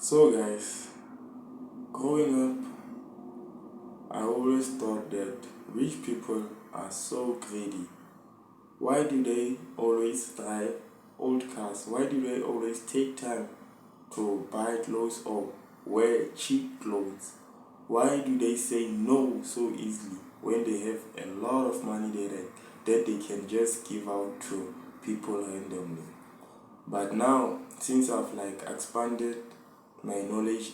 So guys, growing up, I always thought that rich people are so greedy. Why do they always drive old cars? Why do they always take time to buy clothes or wear cheap clothes? Why do they say no so easily when they have a lot of money that they can just give out to people randomly? But now, since I've expanded my knowledge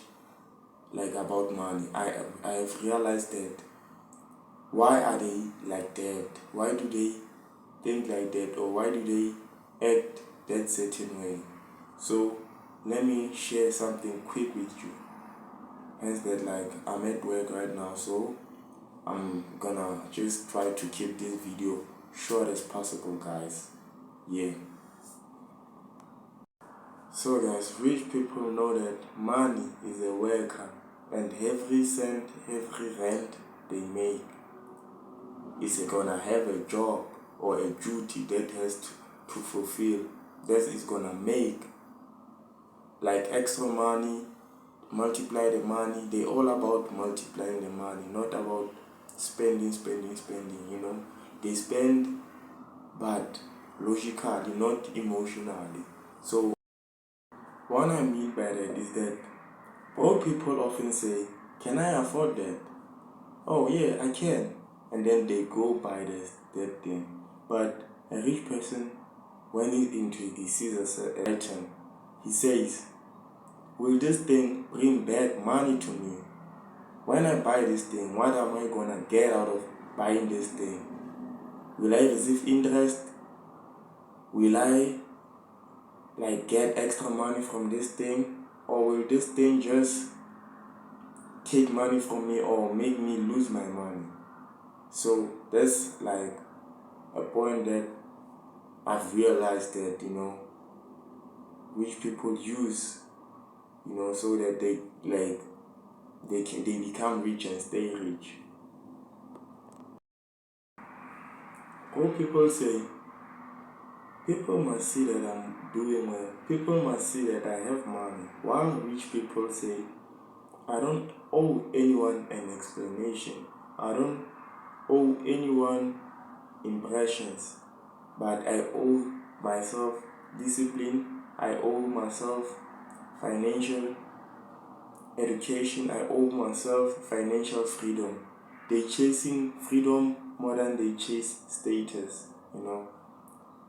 about money, I have realized that why are they like that? Why do they think like that, or why do they act that certain way? So let me share something quick with you. Hence that I'm at work right now, so I'm gonna just try to keep this video short as possible, guys. Yeah. So guys, rich people know that money is a worker, and every cent, every rent they make is gonna have a job or a duty that has to fulfill, that is gonna make extra money, multiply the money. They all about multiplying the money, not about spending, They spend, but logically, not emotionally. So what I mean by that is that old people often say, can I afford that? Oh yeah, I can. And then they go buy that thing. But a rich person, when he's into it, he sees a item. He says, will this thing bring back money to me? When I buy this thing, what am I gonna get out of buying this thing? Will I receive interest? Will I get extra money from this thing? Or will this thing just take money from me or make me lose my money? So that's a point that I've realized that rich people use so that they become rich and stay rich. All people say, people must see that I'm doing well, people must see that I have money, while rich people say, I don't owe anyone an explanation, I don't owe anyone impressions, but I owe myself discipline, I owe myself financial education, I owe myself financial freedom. They chasing freedom more than they chase status,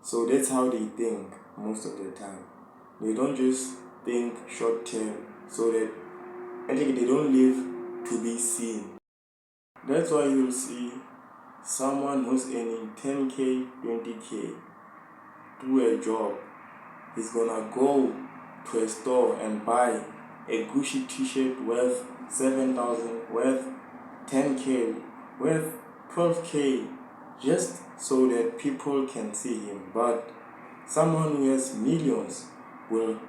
So that's how they think most of the time. They don't just think short term, so that I think they don't live to be seen. That's why you'll see someone who's earning 10k, 20k do a job. He's gonna go to a store and buy a Gucci t-shirt worth 7,000, worth 10k, worth 12k, just so that people can see him. But someone who has millions will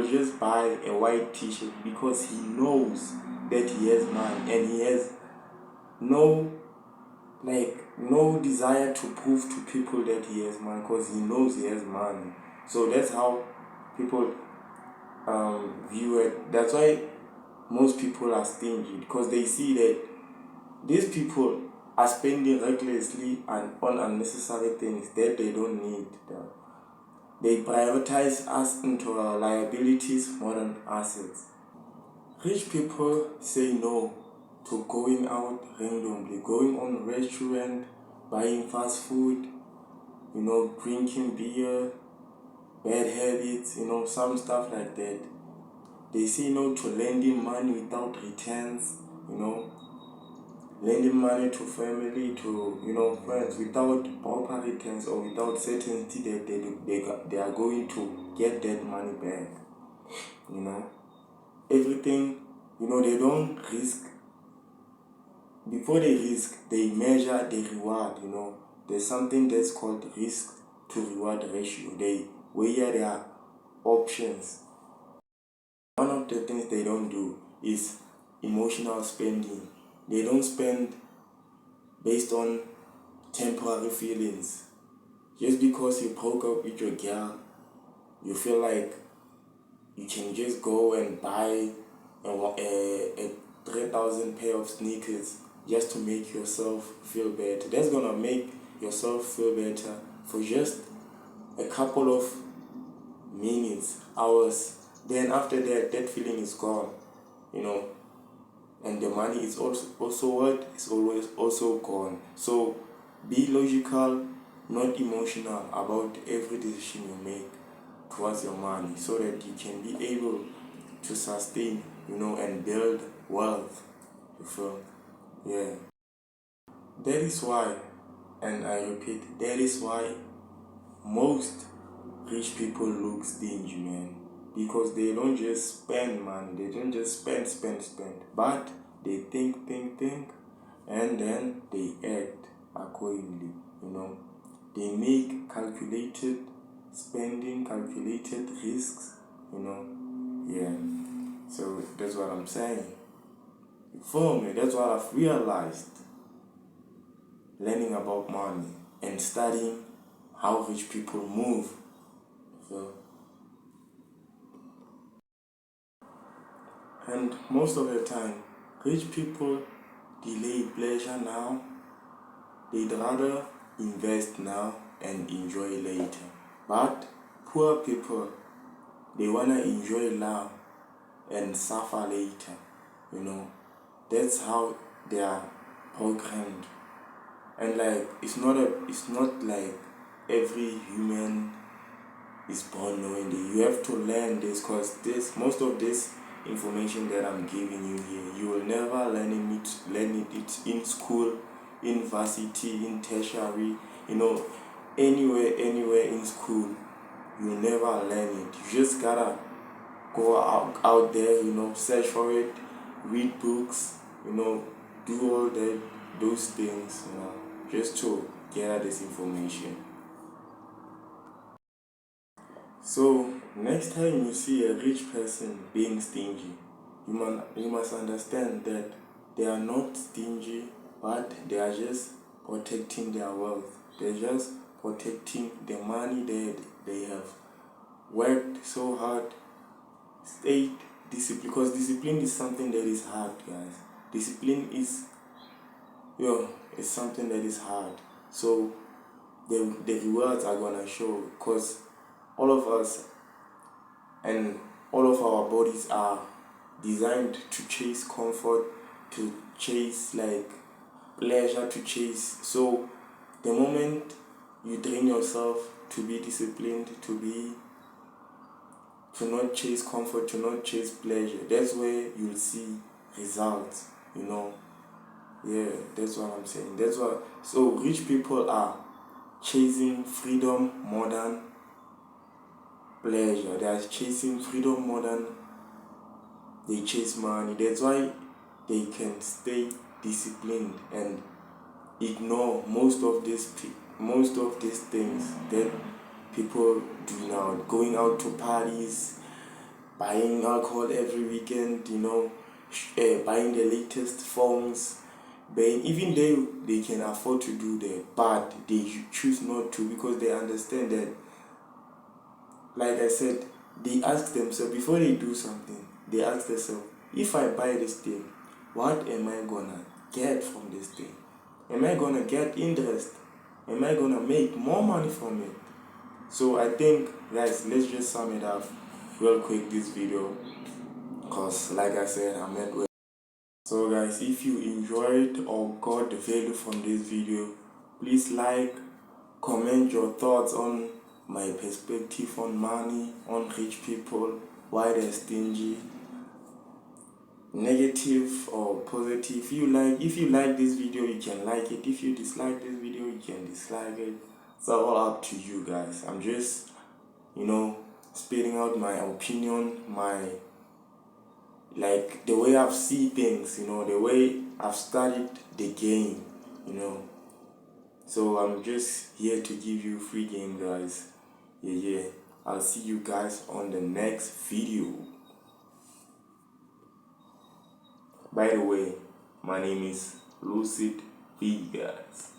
just buy a white t-shirt because he knows that he has money, and he has no desire to prove to people that he has money, because he knows he has money. So that's how people view it. That's why most people are stingy, because they see that these people are spending recklessly and on unnecessary things that they don't need. They prioritize us into our liabilities more than assets. Rich people say no to going out randomly, going on restaurant, buying fast food, drinking beer, bad habits, some stuff like that. They say no to lending money without returns, lending money to family, to friends without proper returns or without certainty that they are going to get that money back. Everything, they don't risk. Before they risk, they measure the reward. There's something that's called risk to reward ratio. They weigh their options. One of the things they don't do is emotional spending. They don't spend based on temporary feelings. Just because you broke up with your girl, you feel like you can just go and buy a 3,000 pair of sneakers just to make yourself feel better. That's gonna make yourself feel better for just a couple of minutes, hours. Then after that, that feeling is gone, and the money is also what is always also gone. So be logical, not emotional about every decision you make towards your money, so that you can be able to sustain, and build wealth. You feel? Yeah. That is why, and I repeat, that is why most rich people look stingy, man. Because they don't just spend money, they don't just spend, but they think, and then they act accordingly, They make calculated spending, calculated risks, Yeah. So that's what I'm saying. You feel me? That's what I've realized learning about money and studying how rich people move. So, and most of the time, rich people delay pleasure now. They'd rather invest now and enjoy later. But poor people, they wanna enjoy now and suffer later. That's how they are programmed. And it's not like every human is born knowing this. You have to learn this, because most of this information that I'm giving you here, you will never learn it in school, in varsity, in tertiary, anywhere in school. You'll never learn it. You just gotta go out there, search for it, read books, do all those things, just to gather this information. So next time you see a rich person being stingy, you must understand that they are not stingy, but they are just protecting their wealth. They're just protecting the money that they have worked so hard, stayed disciplined, because discipline is something that is hard, guys. Discipline is something that is hard. So the rewards are gonna show, because all of us and all of our bodies are designed to chase comfort, to chase pleasure, to chase. So the moment you train yourself to be disciplined, to not chase comfort, to not chase pleasure, that's where you'll see results. Yeah, that's what I'm saying. So rich people are chasing freedom more than pleasure. They are chasing freedom more than they chase money. That's why they can stay disciplined and ignore most of these things that people do now. Going out to parties, buying alcohol every weekend, buying the latest phones, even they can afford to do that, but they choose not to, because they understand that, like I said, they ask themselves before they do something. They ask themselves, if I buy this thing, what am I gonna get from this thing? Am I gonna get interest? Am I gonna make more money from it? So I think, guys, let's just sum it up real quick, this video, because like I said, I'm at work. So guys, if you enjoyed or got the value from this video, please comment your thoughts on my perspective on money, on rich people, why they're stingy, negative or positive. If you like this video, you can like it. If you dislike this video, you can dislike it. It's all up to you guys. I'm just spitting out my opinion, the way I've seen things, the way I've studied the game, So I'm just here to give you free game, guys. Yeah. I'll see you guys on the next video. By the way, my name is Lucid V, guys.